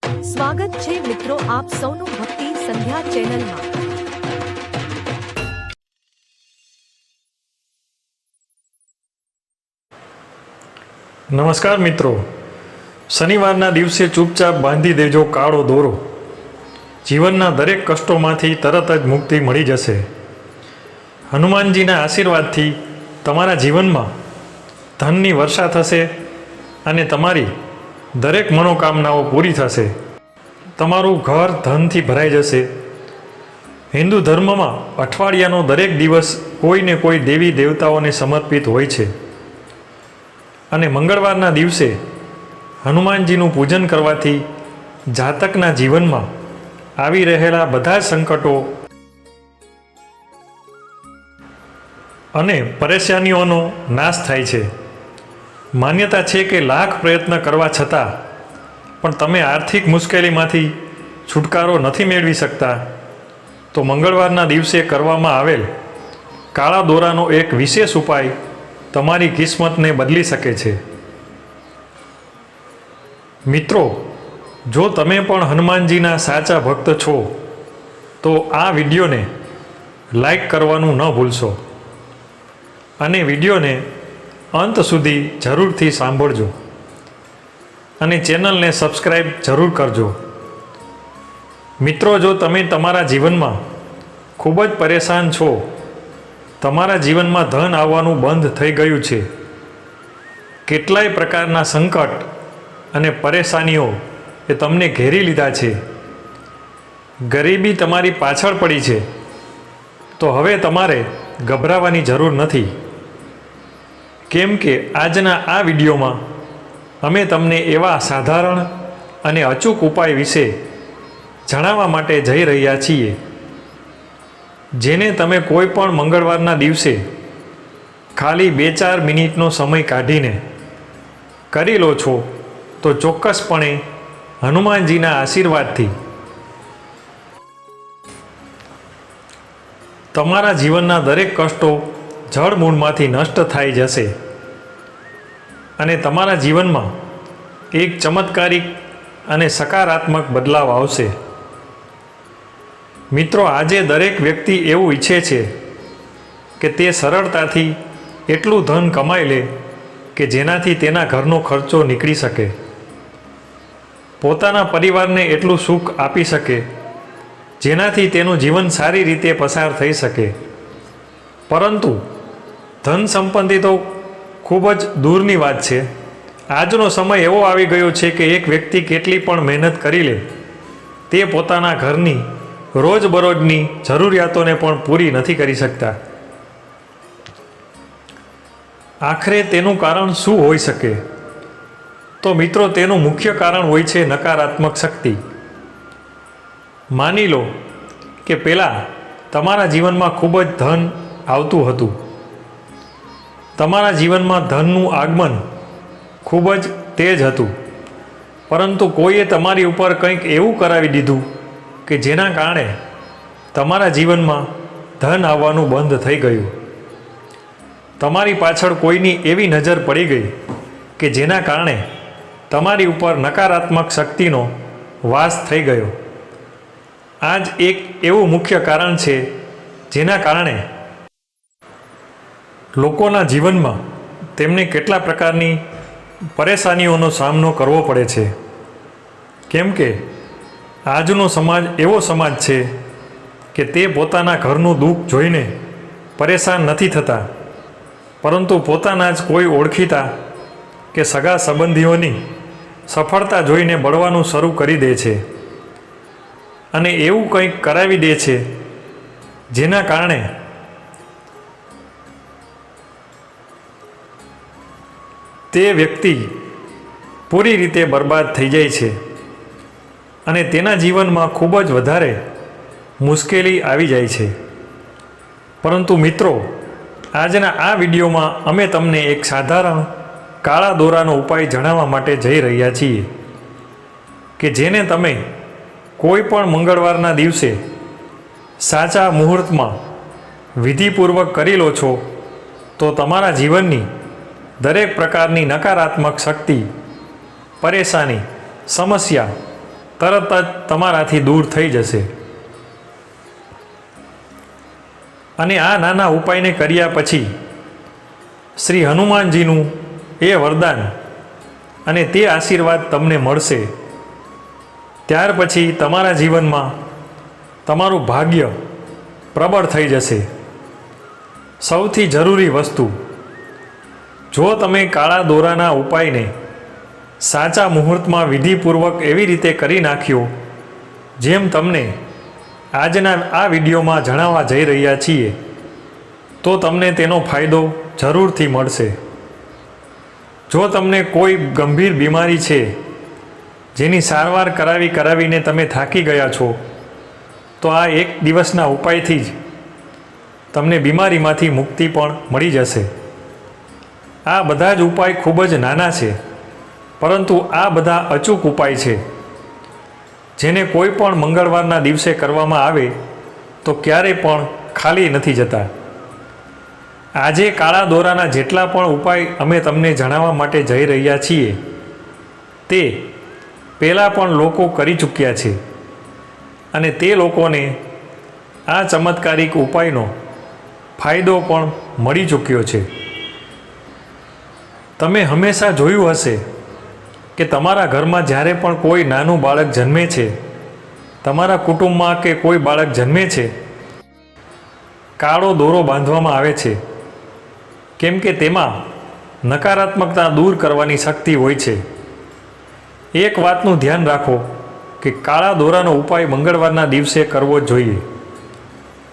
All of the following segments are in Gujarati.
સ્વાગત છે મિત્રો આપ સૌનું ભક્તિ સંધ્યા ચેનલમાં। નમસ્કાર મિત્રો, શનિવારના દિવસે ચૂપચાપ બાંધી દેજો કાળો દોરો। જીવનના દરેક કષ્ટોમાંથી તરત જ મુક્તિ મળી જશે। હનુમાનજીના આશીર્વાદથી તમારા જીવનમાં ધનની વર્ષા થશે અને તમારી દરેક મનોકામનાઓ પૂરી થશે। તમારું ઘર ધનથી ભરાઈ જશે। હિન્દુ ધર્મમાં અઠવાડિયાનો દરેક દિવસ કોઈને કોઈ દેવી દેવતાઓને સમર્પિત હોય છે અને મંગળવારના દિવસે હનુમાનજીનું પૂજન કરવાથી જાતકના જીવનમાં આવી રહેલા બધા સંકટો અને પરેશાનીઓનો નાશ થાય છે। માન્યતા છે કે લાખ પ્રયત્ન કરવા છતાં પણ તમે આર્થિક મુશ્કેલીમાંથી છુટકારો નથી મેળવી શકતા તો મંગળવારના દિવસે કરવામાં આવેલ કાળા દોરાનો એક વિશેષ ઉપાય તમારી કિસ્મતને બદલી શકે છે। મિત્રો, જો તમે પણ હનુમાનજીના સાચા ભક્ત છો તો આ વિડીયોને લાઈક કરવાનું ન ભૂલશો અને વિડીયોને અંત સુધી જરૂરથી સાંભળજો અને ચેનલને સબસ્ક્રાઈબ જરૂર કરજો। મિત્રો, જો તમે તમારા જીવનમાં ખૂબ જ પરેશાન છો, તમારા જીવનમાં ધન આવવાનું બંધ થઈ ગયું છે, કેટલાય પ્રકારના સંકટ અને પરેશાનીઓ એ તમને ઘેરી લીધા છે, ગરીબી તમારી પાછળ પડી છે, તો હવે તમારે ગભરાવાની જરૂર નથી, કેમ કે આજના આ વિડીયોમાં અમે તમને એવા સાધારણ અને અચૂક ઉપાય વિશે જણાવવા માટે જઈ રહ્યા છીએ જેને તમે કોઈ પણ મંગળવારના દિવસે ખાલી 2-4 મિનિટનો સમય કાઢીને કરી લો છો તો ચોક્કસપણે હનુમાનજીના આશીર્વાદથી તમારા જીવનના દરેક કષ્ટો જળમૂળમાંથી નષ્ટ થઈ જશે અને તમારા જીવનમાં એક ચમત્કારિક અને સકારાત્મક બદલાવ આવશે। મિત્રો, આજે દરેક વ્યક્તિ એવું ઈચ્છે છે કે તે સરળતાથી એટલું ધન કમાઈ લે કે જેનાથી તેના ઘરનો ખર્ચો નીકળી શકે, પોતાના પરિવારને એટલું સુખ આપી શકે જેનાથી તેનું જીવન સારી રીતે પસાર થઈ શકે। પરંતુ ધન સંપત્તિ તો ખૂબ જ દૂરની વાત છે। આજનો સમય એવો આવી ગયો છે કે એક વ્યક્તિ કેટલી પણ મહેનત કરી લે તે પોતાના ઘરની રોજબરોજની જરૂરિયાતોને પણ પૂરી નથી કરી શકતા। આખરે તેનું કારણ શું હોઈ શકે? તો મિત્રો, તેનું મુખ્ય કારણ હોય છે નકારાત્મક શક્તિ। માની લો કે પહેલાં તમારા જીવનમાં ખૂબ જ ધન આવતું હતું, તમારા જીવનમાં ધનનું આગમન ખૂબ જ તેજ હતું, પરંતુ કોઈએ તમારી ઉપર કંઈક એવું કરાવી દીધું કે જેના કારણે તમારા જીવનમાં ધન આવવાનું બંધ થઈ ગયું। તમારી પાછળ કોઈની એવી નજર પડી ગઈ કે જેના કારણે તમારી ઉપર નકારાત્મક શક્તિનો વાસ થઈ ગયો। આ જ એક એવું મુખ્ય કારણ છે જેના કારણે લોકોના જીવનમાં તેમને કેટલા પ્રકારની પરેશાનીઓનો સામનો કરવો પડે છે, કેમ કે આજનો સમાજ એવો સમાજ છે કે તે પોતાના ઘરનું દુઃખ જોઈને પરેશાન નથી થતા, પરંતુ પોતાના જ કોઈ ઓળખીતા કે સગા સંબંધીઓની સફળતા જોઈને બળવાનું શરૂ કરી દે છે અને એવું કંઈક કરાવી દે છે જેના કારણે તે વ્યક્તિ પૂરી રીતે બરબાદ થઈ જાય છે અને તેના જીવનમાં ખૂબ જ વધારે મુશ્કેલી આવી જાય છે। પરંતુ મિત્રો, આજના આ વિડીયોમાં અમે તમને એક સાધારણ કાળા દોરાનો ઉપાય જણાવવા માટે જઈ રહ્યા છીએ કે જેને તમે કોઈ પણ મંગળવારના દિવસે સાચા મુહૂર્તમાં વિધિપૂર્વક કરી લો છો તો તમારા જીવનની દરેક પ્રકારની નકારાત્મક શક્તિ, પરેશાની, સમસ્યા તરત જ તમારાથી દૂર થઈ જશે. અને આ નાના ઉપાયને કર્યા પછી શ્રી હનુમાનજીનું એ વરદાન અને તે આશીર્વાદ તમને મળશે. ત્યાર પછી તમારા જીવનમાં તમારું ભાગ્ય પ્રબળ થઈ જશે. સૌથી જરૂરી વસ્તુ, જો તમે કાળા દોરાના ઉપાયને સાચા મુહૂર્તમાં વિધિપૂર્વક એવી રીતે કરી નાખ્યો જેમ તમને આજના આ વિડીયોમાં જણાવવા જઈ રહ્યા છીએ, તો તમને તેનો ફાયદો જરૂરથી મળશે. જો તમને કોઈ ગંભીર બીમારી છે જેની સારવાર કરાવીને તમે થાકી ગયા છો, તો આ એક દિવસના ઉપાયથી જ તમને બીમારીમાંથી મુક્તિ પણ મળી જશે. આ બધા જ ઉપાય ખૂબ જ નાના છે, પરંતુ આ બધા અચૂક ઉપાય છે જેને કોઈ પણ મંગળવારના દિવસે કરવામાં આવે તો ક્યારેય પણ ખાલી નથી જતા. આજે કાળા દોરાના જેટલા પણ ઉપાય અમે તમને જણાવવા માટે જઈ રહ્યા છીએ તે પહેલાં પણ લોકો કરી ચૂક્યા છે અને તે લોકોને આ ચમત્કારિક ઉપાયનો ફાયદો પણ મળી ચૂક્યો છે. તમે હંમેશા જોયું હશે કે તમારા ઘરમાં જ્યારે પણ કોઈ નાનું બાળક જન્મે છે, તમારા કુટુંબમાં કે કોઈ બાળક જન્મે છે, કાળો દોરો બાંધવામાં આવે છે, કેમ કે તેમાં નકારાત્મકતા દૂર કરવાની શક્તિ હોય છે. એક વાતનું ધ્યાન રાખો કે કાળા દોરાનો ઉપાય મંગળવારના દિવસે કરવો જોઈએ,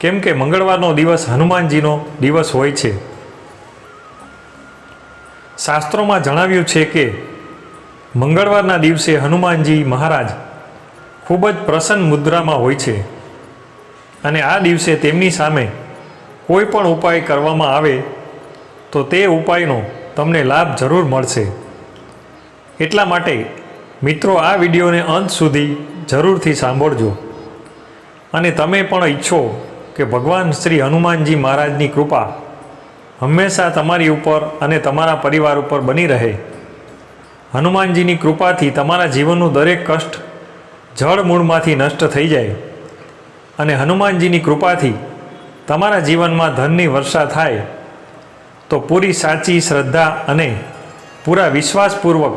કેમ કે મંગળવારનો દિવસ હનુમાનજીનો દિવસ હોય છે. શાસ્ત્રોમાં જણાવ્યું છે કે મંગળવારના દિવસે હનુમાનજી મહારાજ ખૂબ જ પ્રસન્ન મુદ્રામાં હોય છે અને આ દિવસે તેમની સામે કોઈ પણ ઉપાય કરવામાં આવે તો તે ઉપાયનો તમને લાભ જરૂર મળશે. એટલા માટે મિત્રો, આ વિડીયોને અંત સુધી જરૂરથી સાંભળજો અને તમે પણ ઈચ્છો કે ભગવાન શ્રી હનુમાનજી મહારાજની કૃપા હંમેશા તમારી ઉપર અને તમારા પરિવાર ઉપર બની રહે. હનુમાનજીની કૃપાથી તમારા જીવનનું દરેક કષ્ટ જળ મૂળમાંથી નષ્ટ થઈ જાય અને હનુમાનજીની કૃપાથી તમારા જીવનમાં ધનની વર્ષા થાય. તો પૂરી સાચી શ્રદ્ધા અને પૂરા વિશ્વાસપૂર્વક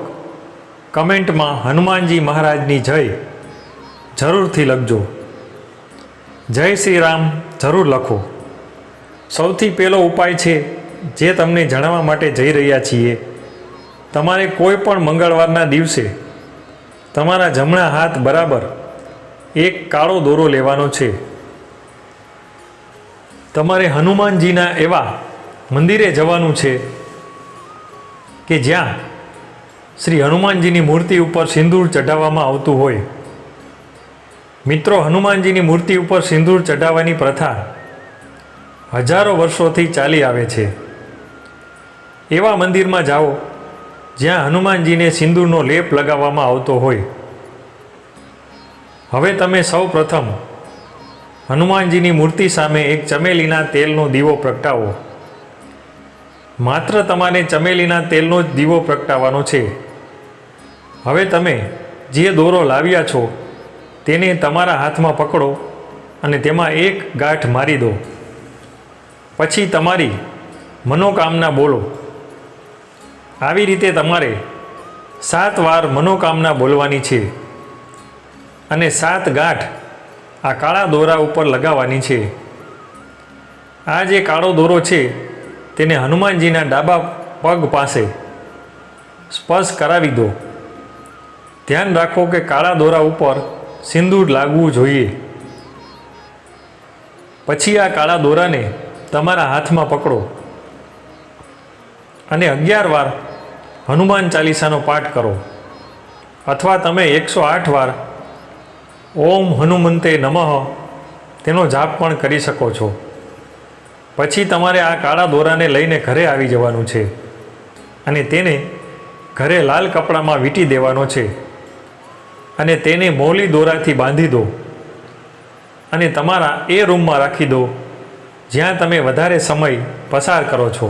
કમેન્ટમાં હનુમાનજી મહારાજની જય જરૂરથી લખજો. જય શ્રી રામ જરૂર લખો. સૌથી પહેલો ઉપાય છે જે તમને જણાવવા માટે જઈ રહ્યા છીએ. તમારે કોઈ પણ મંગળવારના દિવસે તમારા જમણા હાથ બરાબર એક કાળો દોરો લેવાનો છે. તમારે હનુમાનજીના એવા મંદિરે જવાનું છે કે જ્યાં શ્રી હનુમાનજીની મૂર્તિ ઉપર સિંદૂર ચઢાવવામાં આવતું હોય. મિત્રો, હનુમાનજીની મૂર્તિ ઉપર સિંદૂર ચઢાવવાની પ્રથા હજારો વર્ષોથી ચાલી આવે છે. એવા મંદિરમાં જાઓ જ્યાં હનુમાનજીને સિંદૂરનો લેપ લગાવવામાં આવતો હોય. હવે તમે સૌ પ્રથમ હનુમાનજીની મૂર્તિ સામે એક ચમેલીના તેલનો દીવો પ્રગટાવો. માત્ર તમારે ચમેલીના તેલનો જ દીવો પ્રગટાવવાનો છે. હવે તમે જે દોરો લાવ્યા છો તેને તમારા હાથમાં પકડો અને તેમાં એક ગાંઠ મારી દો. પછી તમારી મનોકામના બોલો. આવી રીતે તમારે 7 વાર મનોકામના બોલવાની છે અને 7 ગાંઠ આ કાળા દોરા ઉપર લગાવવાની છે. આ જે કાળો દોરો છે તેને હનુમાનજીના ડાબા પગ પાસે સ્પર્શ કરાવી દો. ધ્યાન રાખો કે કાળા દોરા ઉપર સિંદૂર લાગવું જોઈએ. પછી આ કાળા દોરાને તમારા હાથમાં પકડો અને 11 વાર હનુમાન ચાલીસાનો પાઠ કરો, અથવા તમે 108 વાર ઓમ હનુમંતે નમઃ તેનો જાપ પણ કરી શકો છો. પછી તમારે આ કાળા દોરાને લઈને ઘરે આવી જવાનું છે અને તેને ઘરે લાલ કપડામાં વીંટી દેવાનો છે અને તેને મૌલી દોરાથી બાંધી દો અને તમારા એ રૂમમાં રાખી દો જ્યાં તમે વધારે સમય પસાર કરો છો.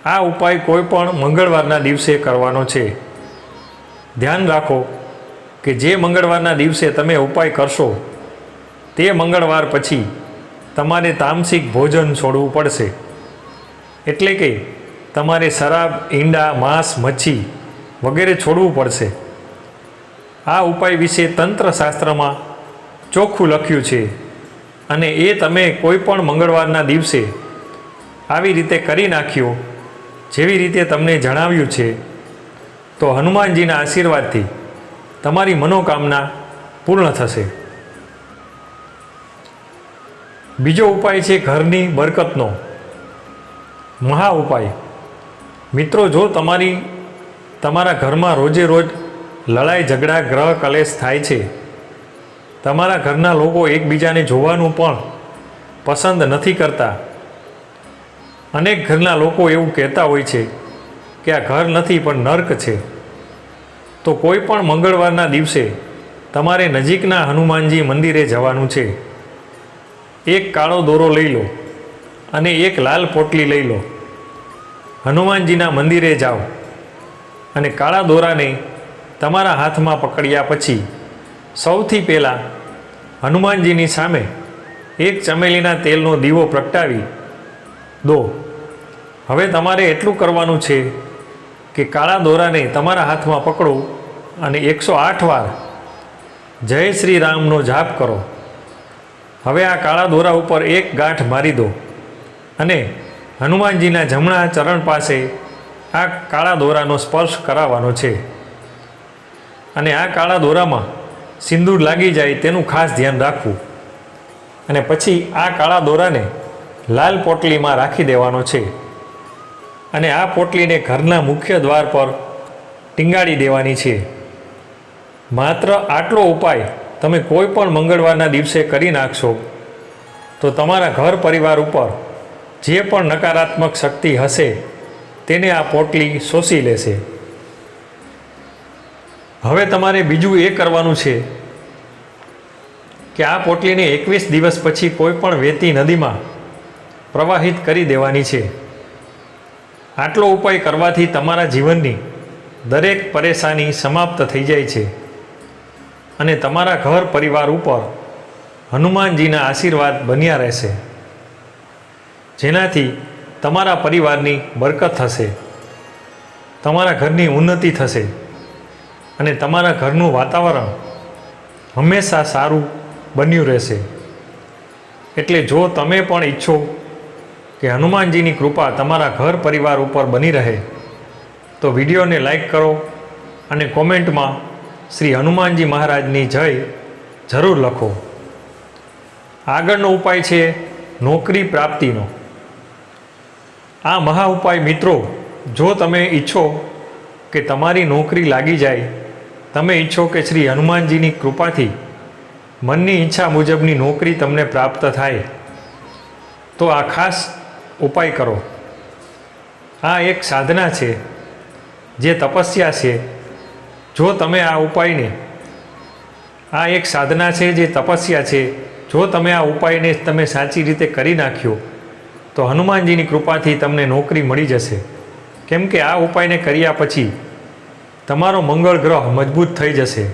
આ ઉપાય કોઈ પણ મંગળવારના દિવસે કરવાનો છે. ધ્યાન રાખો કે જે મંગળવારના દિવસે તમે ઉપાય કરશો તે મંગળવાર પછી તમારે તામસિક ભોજન છોડવું પડશે. એટલે કે તમારે શરાબ, ઈંડા, માંસ, મચ્છી વગેરે છોડવું પડશે. આ ઉપાય વિશે તંત્રશાસ્ત્રમાં ચોખ્ખું લખ્યું છે અને એ તમે કોઈ પણ મંગળવારના દિવસે આવી રીતે કરી નાખ્યો જેવી રીતે તમને જણાવ્યું છે તો હનુમાનજીના આશીર્વાદથી તમારી મનોકામના પૂર્ણ થશે. બીજો ઉપાય છે ઘરની બરકતનો મહા ઉપાય. મિત્રો, જો તમારા ઘરમાં રોજે રોજ લડાઈ ઝઘડા, ગ્રહ કલેશ થાય છે, તમારા ઘરના લોકો એકબીજાને જોવાનું પણ પસંદ નથી કરતા, અનેક ઘરના લોકો એવું કહેતા હોય છે કે આ ઘર નથી પણ નર્ક છે, તો કોઈ પણ મંગળવારના દિવસે તમારે નજીકના હનુમાનજી મંદિરે જવાનું છે. એક કાળો દોરો લઈ લો અને એક લાલ પોટલી લઈ લો. હનુમાનજીના મંદિરે જાઓ અને કાળા દોરાને તમારા હાથમાં પકડ્યા પછી સૌથી પહેલાં હનુમાનજીની સામે એક ચમેલીના તેલનો દીવો પ્રગટાવી દો. હવે તમારે એટલું કરવાનું છે કે કાળા દોરાને તમારા હાથમાં પકડો અને 108 વાર જય શ્રી રામનો જાપ કરો. હવે આ કાળા દોરા ઉપર એક ગાંઠ મારી દો અને હનુમાનજીના જમણા ચરણ પાસે આ કાળા દોરાનો સ્પર્શ કરાવવાનો છે અને આ કાળા દોરામાં સિંદૂર લાગી જાય તેનું ખાસ ધ્યાન રાખવું. અને પછી આ કાળા દોરાને લાલ પોટલીમાં રાખી દેવાનો છે અને આ પોટલીને ઘરના મુખ્ય દ્વાર પર ટીંગાડી દેવાની છે. માત્ર આટલો ઉપાય તમે કોઈ પણ મંગળવારના દિવસે કરી નાખશો તો તમારા ઘર પરિવાર ઉપર જે પણ નકારાત્મક શક્તિ હશે તેને આ પોટલી શોષી લેશે. હવે તમારે બીજું એ કરવાનું છે કે આ પોટલીને 21 દિવસ પછી કોઈ પણ વહેતી નદીમાં પ્રવાહિત કરી દેવાની છે. આટલો ઉપાય કરવાથી તમારા જીવનની દરેક પરેશાની સમાપ્ત થઈ જાય છે અને તમારા ઘર પરિવાર ઉપર હનુમાનજીના આશીર્વાદ બન્યા રહેશે, જેનાથી તમારા પરિવારની બરકત થશે, તમારા ઘરની ઉન્નતિ થશે અને તમારા ઘરનું વાતાવરણ હંમેશા સારું બન્યું રહેશે. એટલે જો તમે પણ ઈચ્છો કે હનુમાનજીની કૃપા તમારા ઘર પરિવાર ઉપર બની રહે તો વિડીયોને લાઈક કરો અને કોમેન્ટમાં શ્રી હનુમાનજી મહારાજની જય જરૂર લખો. આગળનો ઉપાય છે નોકરી પ્રાપ્તિનો. આ મહા ઉપાય મિત્રો, જો તમે ઈચ્છો કે તમારી નોકરી લાગી જાય, તમે ઈચ્છો કે શ્રી હનુમાનજીની કૃપાથી મનની ઈચ્છા મુજબની નોકરી તમને પ્રાપ્ત થાય, તો આ ખાસ ઉપાય કરો. આ એક સાધના છે, જે તપસ્યા છે. જો તમે આ ઉપાયને આ એક સાધના છે, જે તપસ્યા છે. જો તમે આ ઉપાયને તમે સાચી રીતે કરી નાખ્યો તો હનુમાનજીની કૃપાથી તમને નોકરી મળી જશે. કેમ કે આ ઉપાયને કર્યા પછી તમારો મંગળ ગ્રહ મજબૂત થઈ જશે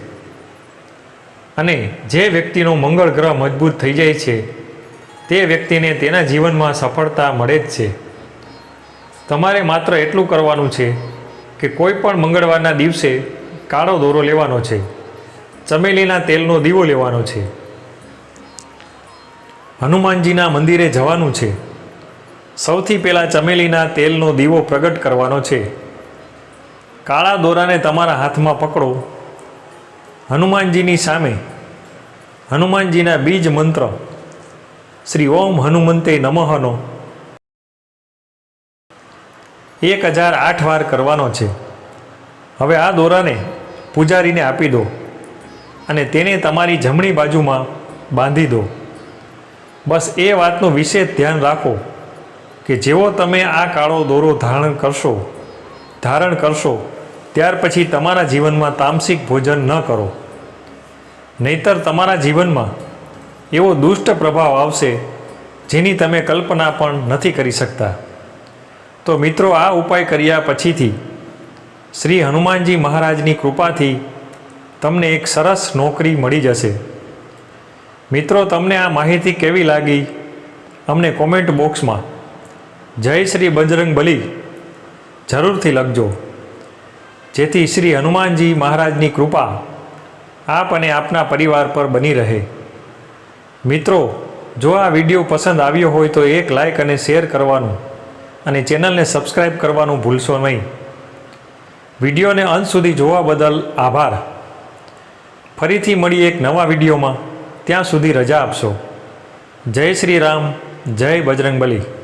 અને જે વ્યક્તિનો મંગળ ગ્રહ મજબૂત થઈ જાય છે તે વ્યક્તિને તેના જીવનમાં સફળતા મળે જ છે. તમારે માત્ર એટલું કરવાનું છે કે કોઈ પણ મંગળવારના દિવસે કાળો દોરો લેવાનો છે, ચમેલીના તેલનો દીવો લેવાનો છે, હનુમાનજીના મંદિરે જવાનું છે. સૌથી પહેલાં ચમેલીના તેલનો દીવો પ્રગટ કરવાનો છે. કાળા દોરાને તમારા હાથમાં પકડો. હનુમાનજીની સામે હનુમાનજીના બીજ મંત્ર શ્રી ઓમ હનુમંતે નમઃનો 1008 વાર કરવાનો છે. હવે આ દોરાને પૂજારીને આપી દો અને તેને તમારી જમણી બાજુમાં બાંધી દો. બસ એ વાતનું વિશેષ ધ્યાન રાખો કે જેવો તમે આ કાળો દોરો ધારણ કરશો ત્યાર પછી તમારા જીવનમાં તામસિક ભોજન ન કરો, નહીતર તમારા જીવનમાં એવો દુષ્ટ પ્રભાવ આવશે જેની તમે કલ્પના પણ નથી કરી શકતા. તો મિત્રો, આ ઉપાય કર્યા પછીથી શ્રી હનુમાનજી મહારાજની કૃપાથી તમને એક સરસ નોકરી મળી જશે. મિત્રો, તમને આ માહિતી કેવી લાગી અમને કોમેન્ટ બોક્સમાં જય શ્રી બજરંગબલી જરૂરથી લખજો, જેથી શ્રી હનુમાનજી મહારાજની કૃપા આપ અને આપના પરિવાર પર બની રહે. મિત્રો, જો આ વિડીયો પસંદ આવ્યો હોય તો એક લાઈક અને શેર કરવાનું અને ચેનલને સબસ્ક્રાઈબ કરવાનું ભૂલશો નહીં. વિડીયોને અંત સુધી જોવા બદલ આભાર. ફરીથી મળીએ એક નવા વિડીયોમાં. ત્યાં સુધી રજા આપશો. જય શ્રી રામ, જય બજરંગબલી.